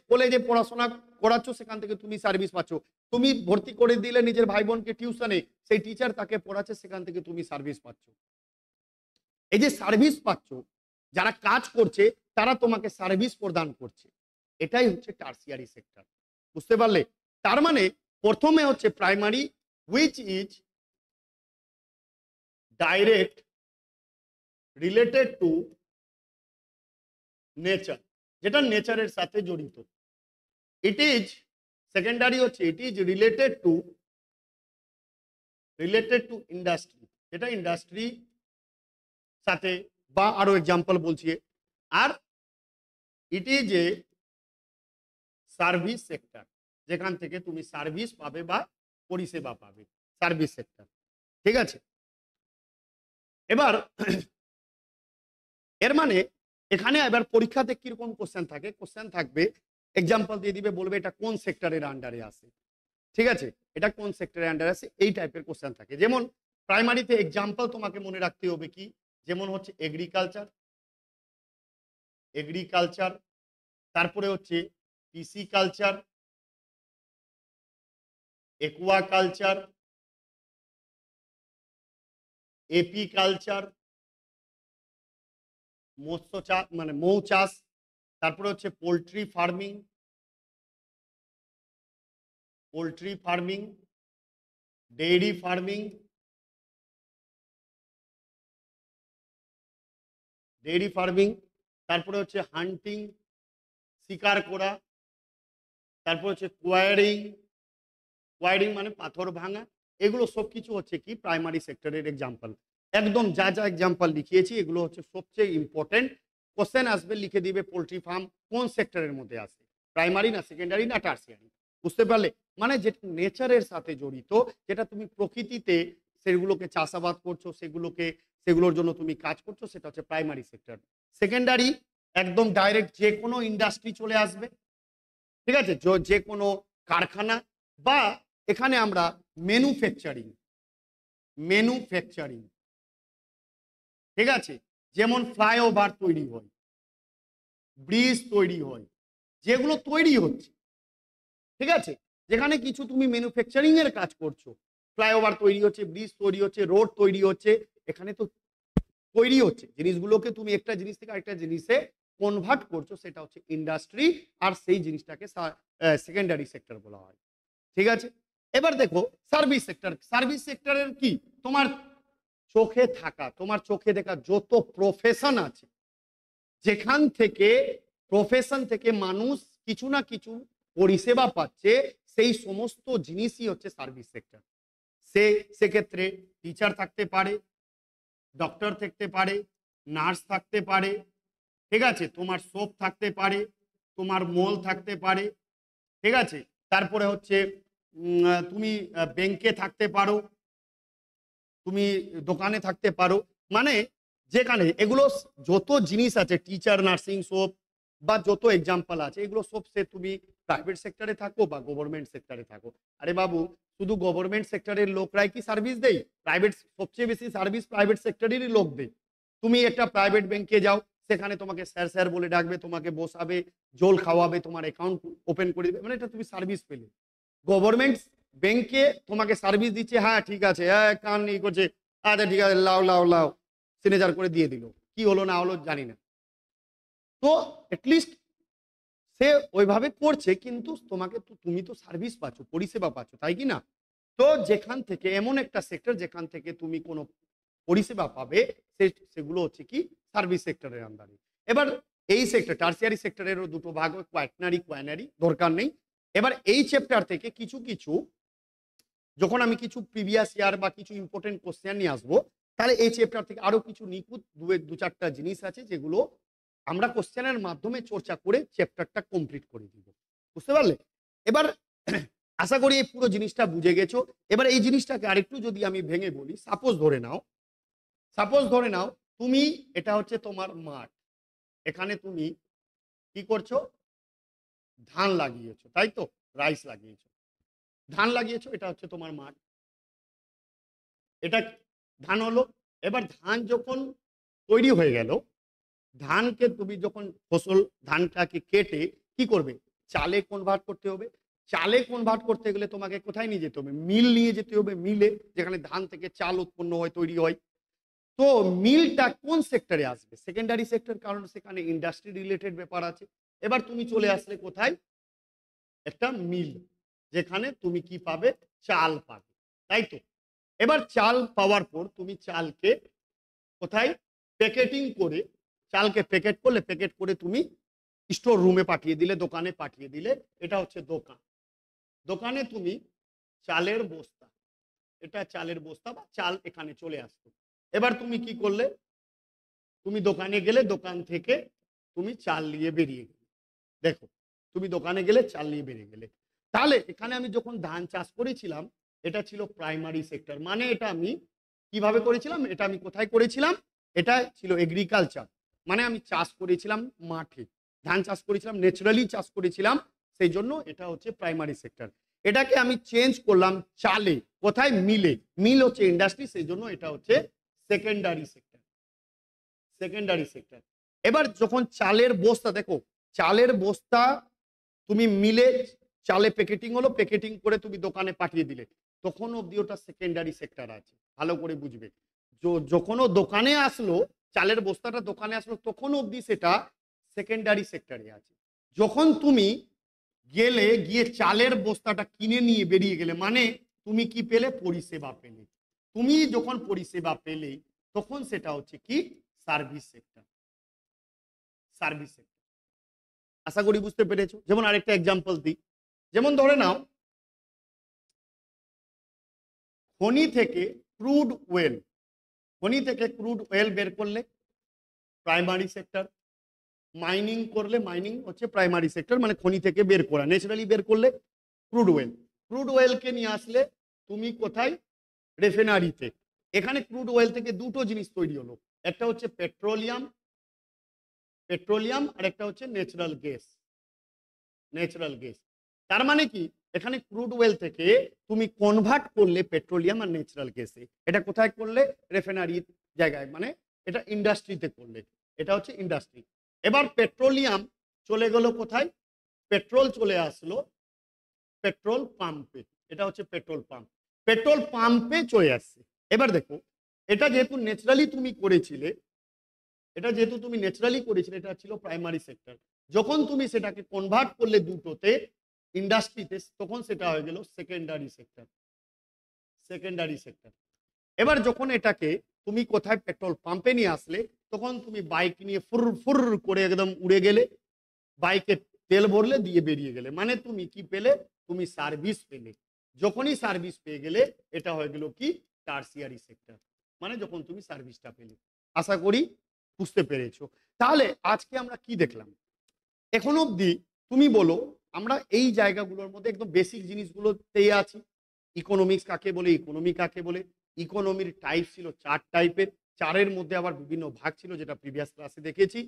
কলেজে পড়াশোনা করাচ্ছ, সেখান থেকে তুমি সার্ভিস পাচ্ছ। তুমি ভর্তি করে দিলে নিজের ভাই বোনকে টিউশনে, সেই টিচার তাকে পড়াচ্ছে, সেখান থেকে তুমি সার্ভিস পাচ্ছ। এই যে সার্ভিস পাচ্ছ, যারা কাজ করছে তারা তোমাকে সার্ভিস প্রদান করছে, এটাই হচ্ছে টার্সিয়ারি সেক্টর। বুঝতে পারলে? তার মানে প্রথমে হচ্ছে primary, which is direct related to nature, যেটা নেচারের সাথে জড়িত। ইট ইজ সেকেন্ডারি হচ্ছে it is related to industry, যেটা ইন্ডাস্ট্রি সাথে, বা আরো এক্সাম্পল বলছি, আর it is a service sector, যেখান থেকে তুমি সার্ভিস পাবে বা পরিষেবা পাবে, সার্ভিস সেক্টর। ঠিক আছে। এবার এর মানে এখানে এবার পরীক্ষাতে কিরকম কোশ্চেন থাকে, কোশ্চেন থাকবে এক্সাম্পল দিয়ে দিবে, বলবে এটা কোন সেক্টরের আন্ডারে আসে। ঠিক আছে। এটা কোন সেক্টরের আন্ডারে আসে, এই টাইপের কোশ্চেন থাকে। যেমন প্রাইমারিতে এক্সাম্পল তোমাকে মনে রাখতে হবে কি, যেমন হচ্ছে এগ্রিকালচার, তারপরে হচ্ছে পিসিকালচার, একুয়াকালচার, এপিকালচার, মৎস্য চাষ মানে মৌ চাষ, তারপরে হচ্ছে পোলট্রি ফার্মিং, ডেইরি ফার্মিং, তারপরে হচ্ছে হান্টিং, শিকার করা, তারপর হচ্ছে কোয়ারিং মানে পাথর ভাঙা। এগুলো সবকিছু হচ্ছে কি প্রাইমারি সেক্টরের এক্সাম্পল। একদম যা যা এক্সাম্পল লিখিয়েছি এগুলো হচ্ছে সবচেয়ে ইম্পর্টেন্ট। কোশ্চেন আসবে, লিখে দিবে পোলট্রি ফার্ম কোন সেক্টরের মধ্যে আসে, প্রাইমারি না সেকেন্ডারি না টার্সিয়ারি। বুঝতে পারলে? মানে যেটা নেচারের সাথে জড়িত, যেটা তুমি প্রকৃতিতে সেগুলোকে চাষাবাদ করছো, সেগুলোর জন্য তুমি কাজ করছো, সেটা হচ্ছে প্রাইমারি সেক্টর। সেকেন্ডারি একদম ডাইরেক্ট যে কোনো ইন্ডাস্ট্রি চলে আসবে। ঠিক আছে। যে কোনো কারখানা, বা এখানে আমরা ম্যানুফ্যাকচারিং, ঠিক আছে, যেমন ফ্লাইওভার তৈরি হয়, ব্রিজ তৈরি হয়, যেগুলো তৈরি হচ্ছে, ঠিক আছে, যেখানে কিছু তুমি ম্যানুফ্যাকচারিং এর কাজ করছো, ফ্লাইওভার তৈরি হচ্ছে, ব্রিজ তৈরি হচ্ছে, রোড তৈরি হচ্ছে, এখানে তো তৈরি হচ্ছে জিনিসগুলোকে তুমি একটা জিনিস থেকে আরেকটা জিনিসে কনভার্ট করছো, সেটা হচ্ছে ইন্ডাস্ট্রি। আর সেই জিনিসটাকে সেকেন্ডারি সেক্টর বলা হয়। ঠিক আছে, এবার দেখো সার্ভিস সেক্টর। সার্ভিস সেক্টরের কি, তোমার চোখে থাকা, তোমার চোখে দেখা যত প্রফেশন আছে, যেখান থেকে প্রফেশন থেকে মানুষ কিছু না কিছু পরিষেবা পাচ্ছে, সেই সমস্ত জিনিসই হচ্ছে সার্ভিস সেক্টর। সেক্ষেত্রে টিচার থাকতে পারে, ডক্টর থাকতে পারে, নার্স থাকতে পারে, ঠিক আছে, তোমার শপ থাকতে পারে, তোমার মল থাকতে পারে, ঠিক আছে, তারপরে হচ্ছে তুমি ব্যাংকে থাকতে পারো, তুমি দোকানে থাকতে পারো, মানে যেখানে এগুলো যত জিনিস আছে, টিচার, নার্সিং শপ বা যত এক্সাম্পল আছে, এগুলো সব সে তুমি প্রাইভেট সেক্টরে থাকো বা গভর্নমেন্ট সেক্টরে থাকো। আরে বাবু, শুধু গভর্নমেন্ট সেক্টরের লোকরাই কি সার্ভিস দেয়? প্রাইভেট সবচেয়ে বেশি সার্ভিস প্রাইভেট সেক্টরেরই লোক দেয়। তুমি একটা প্রাইভেট ব্যাংকে যাও, সেখানে তোমাকে স্যার স্যার বলে ডাকবে, তোমাকে বসাবে, জল খাওয়াবে, তোমার অ্যাকাউন্ট ওপেন করে দেবে, মানে এটা তুমি সার্ভিস পেলে। গভর্নমেন্ট ব্যাংকে তোমাকে সার্ভিস দিচ্ছে, হ্যাঁ ঠিক আছে, হ্যাঁ কান ই করছে, আচ্ছা ঠিক আছে, লাও লাও লাও, সিগনেচার করে দিয়ে দিল, কি হলো না হলো জানি না। তো অ্যাটলিস্ট সে ওইভাবে করছে, কিন্তু তোমাকে তো, তুমি তো সার্ভিস পাচ্ছ, পরিষেবা পাচ্ছ, তাই কি না? তো যেখান থেকে এমন একটা সেক্টর যেখান থেকে তুমি কোনো পরিষেবা পাবে, সেগুলো হচ্ছে কি সার্ভিস সেক্টরের আন্ডারে। এবার এই সেক্টর টার্সিয়ারি সেক্টরেরও দুটো ভাগ, কোয়াটার্নারি, কোয়ানারি, দরকার নেই। এবার এই চ্যাপ্টার থেকে কিছু কিছু, যখন আমি কিছু প্রিভিয়াস ইয়ার বা কিছু ইম্পর্টেন্ট কোশ্চেন নিয়ে আসবো, তাহলে এই চ্যাপ্টার থেকে আরো কিছু নিখুঁত দু চারটা জিনিস আছে, যেগুলো আমরা কোশ্চেনের মাধ্যমে চর্চা করে চ্যাপ্টারটা কমপ্লিট করে দিব। বুঝতে পারলে? এবার আশা করি এই পুরো জিনিসটা বুঝে গেছো। এবার এই জিনিসটাকে আরেকটু যদি আমি ভেঙে বলি, সাপোজ ধরে নাও তুমি, এটা হচ্ছে তোমার মাঠ, এখানে তুমি কি করছো, ধান লাগিয়েছো, তাই তো, রাইস লাগিয়েছো, ধান লাগিয়েছো, এটা হচ্ছে তোমার মাঠ, এটা ধান হলো। এবার ধান যখন তৈরি হয়ে গেল, ধানকে তুমি যখন ফসল, ধানটাকে কেটে কি করবে, চালে কনভার্ট করতে হবে। চালে কনভার্ট করতে গেলে তোমাকে কোথায় নিয়ে যেতে হবে, মিল নিয়ে যেতে হবে, মিলে, যেখানে ধান থেকে চাল উৎপন্ন হয়, তৈরি হয়। তো মিলটা কোন সেক্টরে আসবে, সেকেন্ডারি সেক্টর, কারণ সেখানে ইন্ডাস্ট্রি রিলেটেড ব্যাপার আছে। এবার তুমি চলে আসলে কোথায়, একটা মিল, যেখানে তুমি কি পাবে, চাল পাবে, তাই তো। এবার চাল পাওয়ার পর তুমি চালকে কোথায়, প্যাকেটিং করে, চালকে প্যাকেট করলে, প্যাকেট করে তুমি স্টোর রুমে পাঠিয়ে দিলে, দোকানে পাঠিয়ে দিলে, এটা হচ্ছে দোকান। দোকানে তুমি চালের বস্তা, এটা চালের বস্তা বা চাল এখানে চলে আসতো। এবার তুমি কি করলে, তুমি দোকানে গেলে, দোকান থেকে তুমি চাল নিয়ে বেরিয়ে গেলে, দেখো তুমি দোকানে গেলে, চাল নিয়ে বেরিয়ে গেলে। তাহলে এখানে আমি যখন ধান চাষ করেছিলাম, এটা ছিল প্রাইমারি সেক্টর, মানে এটা আমি কিভাবে করেছিলাম, এটা আমি কোথায় করেছিলাম, এটা ছিল এগ্রিকালচার, মানে আমি চাষ করেছিলাম মাঠে, ধান চাষ করেছিলাম, ন্যাচারালি চাষ করেছিলাম, সেই জন্য এটা হচ্ছে প্রাইমারি সেক্টর। এটাকে আমি চেঞ্জ করলাম চালে, কোথায়, মিলে, মিল হচ্ছে ইন্ডাস্ট্রি, সেই জন্য এটা হচ্ছে সেকেন্ডারি সেক্টর, সেকেন্ডারি সেক্টর। এবার যখন চালের বস্তা, দেখো চালের বস্তা তুমি মিলে, চালে প্যাকেটিং হলো, প্যাকেটিং করে তুমি দোকানে পাঠিয়ে দিলে, তখন অব্দি ওটা সেকেন্ডারি সেক্টর আছে, ভালো করে বুঝবে। যখন ও দোকানে আসলো, চালের বস্তাটা দোকানে আসলো, তখন অব্দি সেটা সেকেন্ডারি সেক্টরে আছে। যখন তুমি গেলে, গিয়ে চালের বস্তাটা কিনে নিয়ে বেরিয়ে গেলে, মানে তুমি কি পেলে, পরিষেবা পেলে। তুমি যখন পরিষেবা পেলে, তখন সেটা হচ্ছে কি, সার্ভিস সেক্টর, সার্ভিস সেক্টর। আশা করি বুঝতে পেরেছো। যেমন আরেকটা এক্সাম্পল দিই, যেমন ধরে নাও খনি থেকে ক্রুড ওয়েল, খনি থেকে ক্রুড ওয়েল বের করলে, প্রাইমারি সেক্টর। মাইনিং করলে, মাইনিং হচ্ছে প্রাইমারি সেক্টর, মানে খনি থেকে বের করা, ন্যাচারালি বের করলে ক্রুড ওয়েল। ক্রুড ওয়েলকে নিয়ে আসলে তুমি কোথায়, রেফিনারিতে। এখানে ক্রুড ওয়েল থেকে দুটো জিনিস তৈরি হলো, একটা হচ্ছে পেট্রোলিয়াম, পেট্রোলিয়াম, আর একটা হচ্ছে ন্যাচারাল গ্যাস, ন্যাচারাল গ্যাস। তার মানে কি, এখানে ক্রুড ওয়েল থেকে তুমি কনভার্ট করলে পেট্রোলিয়াম আর ন্যাচারাল গ্যাসে, এটা কোথায় করলে, রেফিনারির জায়গায়, মানে এটা ইন্ডাস্ট্রিতে করলে, এটা হচ্ছে ইন্ডাস্ট্রি। এবার পেট্রোলিয়াম চলে গেল কোথায়, পেট্রোল চলে আসলো পেট্রোল পাম্পে, এটা হচ্ছে পেট্রোল পাম্প, পেট্রোল পাম্পে চলে আসছে। এবার দেখো, এটা যেহেতু ন্যাচারালি তুমি করেছিলে, এটা ছিল প্রাইমারি সেক্টর। যখন তুমি সেটাকে কনভার্ট করলে দুটোতে, ইন্ডাস্ট্রিতে, তখন সেটা হয়ে গেল সেকেন্ডারি সেক্টর। এবার যখন এটাকে তুমি কোথায় পেট্রোল পাম্পে নিয়ে আসলে, তখন তুমি বাইক নিয়ে ফুর ফুর করে একদম উড়ে গেলে, বাইকে তেল ভরলে, দিয়ে বেরিয়ে গেলে, মানে তুমি কি পেলে? তুমি সার্ভিস পেলে। যখনই সার্ভিস পেয়ে গেলে, এটা হয়ে গেল কি? টারসিয়ারি সেক্টর, মানে যখন তুমি সার্ভিসটা পেলে। আশা করি বুঝতে পেরেছো। তাহলে আজকে আমরা কি দেখলাম? এখন অবধি তুমি বলো, আমরা এই জায়গাগুলোর মধ্যে একদম বেসিক জিনিসগুলোতেই আছি। ইকোনমিক্স কাকে বলে, ইকোনমি কাকে বলে, ইকোনমির টাইপ ছিল 4 টাইপের, 4-এর মধ্যে আবার বিভিন্ন ভাগ ছিল, যেটা প্রিভিয়াস ক্লাসে দেখেছি।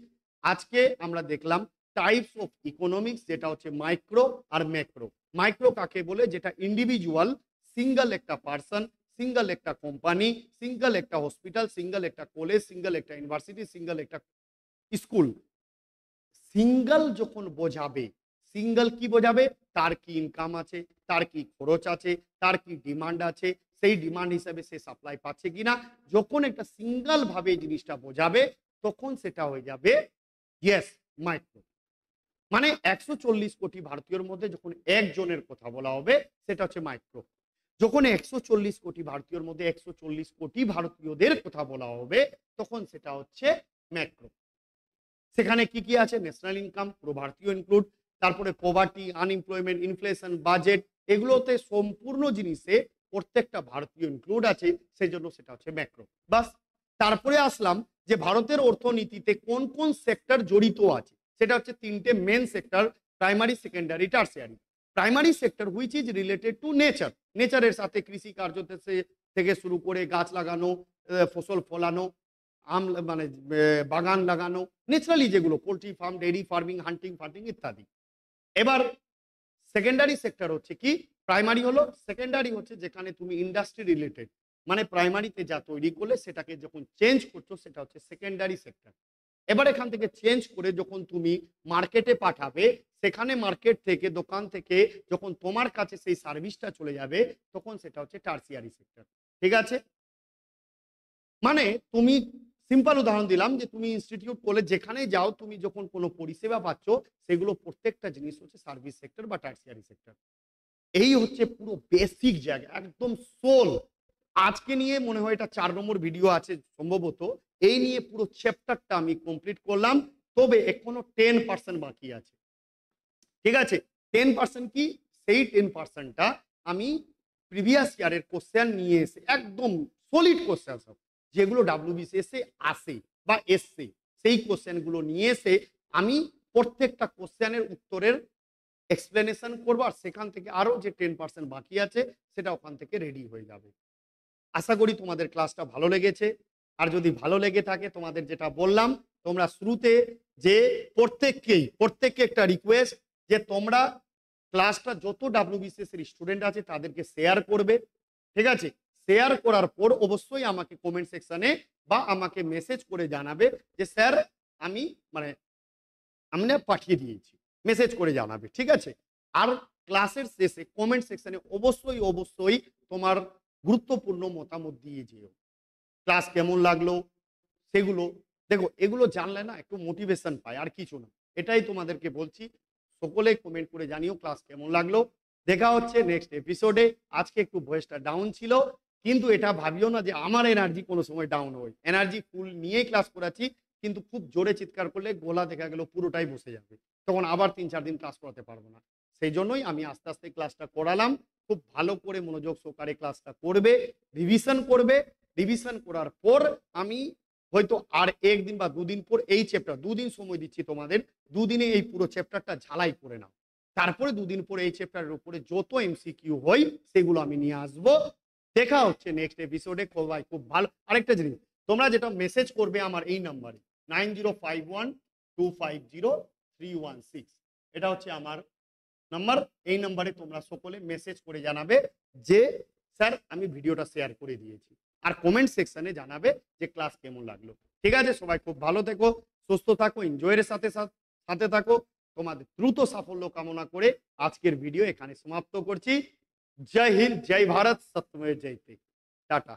আজকে আমরা দেখলাম টাইপস অফ ইকোনমিক্স, যেটা হচ্ছে মাইক্রো আর ম্যাক্রো। মাইক্রো কাকে বলে? যেটা ইন্ডিভিজুয়াল, সিঙ্গেল একটা পার্সন, সিঙ্গেল একটা কোম্পানি, সিঙ্গেল একটা হসপিটাল, সিঙ্গেল একটা কলেজ, সিঙ্গেল একটা ইউনিভার্সিটি, সিঙ্গেল একটা স্কুল। সিঙ্গেল যখন বোঝাবে, সিঙ্গেল কি বোঝাবে? তার কি ইনকাম আছে, তার কি খরচ আছে, তার কি ডিমান্ড আছে, সেই ডিমান্ড হিসেবে সে সাপ্লাই পাচ্ছে কিনা। যখন একটা সিঙ্গেল ভাবে জিনিসটা বোঝাবে, তখন সেটা হয়ে যাবে ইয়েস মাইক্রো। মানে 140 কোটি ভারতীয়র মধ্যে যখন একজনের কথা বলা হবে, সেটা হচ্ছে মাইক্রো। যখন 140 কোটি ভারতীয়র মধ্যে 140 কোটি ভারতীয়দের কথা বলা হবে, তখন সেটা হচ্ছে ম্যাক্রো। সেখানে কি কি আছে? ন্যাশনাল ইনকাম, পুরো ভারতীয় ইনক্লুড, তারপরে পভার্টি, আনএমপ্লয়মেন্ট, ইনফ্লেশন, বাজেট, এগুলোতে সম্পূর্ণ জিনিসে প্রত্যেকটা ভারতীয় ইনক্লুড আছে, সেই জন্য সেটা হচ্ছে ম্যাক্রো। বাস। তারপরে আসলাম যে ভারতের অর্থনীতিতে কোন কোন সেক্টর জড়িত আছে, সেটা হচ্ছে 3টে main sector: primary, secondary, tertiary. Primary sector which is related to nature, নেচারের সাথে কৃষি কার্য থেকে শুরু করে গাছ লাগানো, ফসল ফলানো, আম মানে বাগান লাগানো, ন্যাচারালি যেগুলো, পোল্ট্রি ফার্ম, ডেইরি ফার্মিং, হান্টিং ফান্টিং ইত্যাদি। এবার সেকেন্ডারি সেক্টর হচ্ছে কি? প্রাইমারি হলো, সেকেন্ডারি হচ্ছে যেখানে তুমি ইন্ডাস্ট্রি রিলেটেড, মানে প্রাইমারিতে যা তৈরি করলে সেটাকে যখন চেঞ্জ করছো, সেটা হচ্ছে সেকেন্ডারি সেক্টর। এবার এখান থেকে চেঞ্জ করে যখন তুমি মার্কেটে পাঠাবে, সেখানে মার্কেট থেকে, দোকান থেকে যখন তোমার কাছে সেই সার্ভিসটা চলে যাবে, তখন সেটা হচ্ছে টারসিয়ারি সেক্টর। ঠিক আছে? মানে তুমি, সিম্পল উদাহরণ দিলাম, যে তুমি ইনস্টিটিউট, কলেজ যেখানেই যাও, তুমি যখন কোনো পরিষেবা পাচ্ছ, সেগুলো প্রত্যেকটা জিনিস হচ্ছে সার্ভিস সেক্টর বা টারসিয়ারি সেক্টর। এই হচ্ছে পুরো বেসিক জায়গা, একদম সোল। আজকে নিয়ে মনে হয় এটা 4 নম্বর ভিডিও আছে সম্ভবত। এই নিয়ে পুরো চ্যাপ্টারটা আমি কমপ্লিট করলাম, তবে এখনো 10% বাকি আছে। ঠিক আছে? 10% কি? সেই 10%টা আমি প্রিভিয়াস ইয়ারের কোশ্চেন নিয়ে এসে, একদম সলিড কোশ্চেন সব, যেগুলো ডাব্লিউবিসিএস এ আসে বা এসছে, সেই কোশ্চেনগুলো নিয়ে এসে আমি প্রত্যেকটা কোশ্চেনের উত্তরের এক্সপ্লেনেশন করবো, আর সেখান থেকে আরো যে 10% বাকি আছে, সেটা ওখান থেকে রেডি হয়ে যাবে। আশা করি তোমাদের ক্লাসটা ভালো লেগেছে। আর যদি ভালো লেগে থাকে, তোমাদের যেটা বললাম, তোমরা শুরুতে যে প্রত্যেককে একটা রিকোয়েস্ট, যে তোমরা ক্লাসটা যত ডাব্লিউবিসিএস এর স্টুডেন্ট আছে তাদেরকে শেয়ার করবে। ঠিক আছে? শেয়ার করার পর অবশ্যই আমাকে কমেন্ট সেকশনে বা আমাকে মেসেজ করে জানাবে যে স্যার আমি আমরা পাঠিয়ে দিয়েছি, মেসেজ করে জানাবে। ঠিক আছে? আর ক্লাসের শেষে কমেন্ট সেকশনে অবশ্যই তোমার গুরুত্বপূর্ণ মতামত দিয়ে যেও। ক্লাস কেমন লাগলো সেগুলো দেখো, এগুলো জানলে না একটু মোটিভেশন পায়, আর কিছু না। এটাই তোমাদেরকে বলছি, সকলে কমেন্ট করে জানিও ক্লাস কেমন লাগলো। দেখা হচ্ছে নেক্সট এপিসোডে। আজকে একটু ভয়েসটা ডাউন ছিল, কিন্তু এটা ভাবিও না যে আমার এনার্জি কোনো সময় ডাউন হয়। এনার্জি ফুল নিয়েই ক্লাস করাচ্ছি, কিন্তু খুব জোরে চিৎকার করলে গলা দেখা গেল পুরোটাই বসে যাবে, তখন আবার 3-4 দিন ক্লাস করাতে পারবো না। সেই জন্যই আমি আস্তে আস্তে ক্লাসটা করালাম। খুব ভালো করে মনোযোগ সহকারে ক্লাসটা করবে, রিভিশন করবে। রিভিশন করার পর আমি হয়তো আর 1 দিন বা 2 দিন পর এই চ্যাপ্টার, 2 দিন সময় দিচ্ছি তোমাদের, 2 দিনে এই পুরো চ্যাপ্টারটা ঝালাই করে নাও। তারপরে 2 দিন পরে এই চ্যাপ্টারের উপরে যত এমসিকিউ হয় সেগুলো আমি নিয়ে আসবো। দেখা হচ্ছে নেক্সট এপিসোডে। সবাই খুব ভালো। আরেকটা জিনিস, তোমরা যেটা মেসেজ করবে আমার এই নাম্বারে 9051250316, এটা হচ্ছে আমার নাম্বার। এই নাম্বারে তোমরা সকলে মেসেজ করে জানাবে যে স্যার আমি ভিডিওটা শেয়ার করে দিয়েছি, আর কমেন্ট সেকশনে জানাবে যে ক্লাস কেমন লাগলো। ঠিক আছে? সবাই খুব ভালো থেকো, সুস্থ থাকো, এনজয়ের সাথে থাকো। তোমাদের দ্রুত সাফল্য কামনা করে আজকের ভিডিও এখানে সমাপ্ত করছি। জয় হিন্দ, জয় ভারত, সত্যমেব জয়তে। টাটা।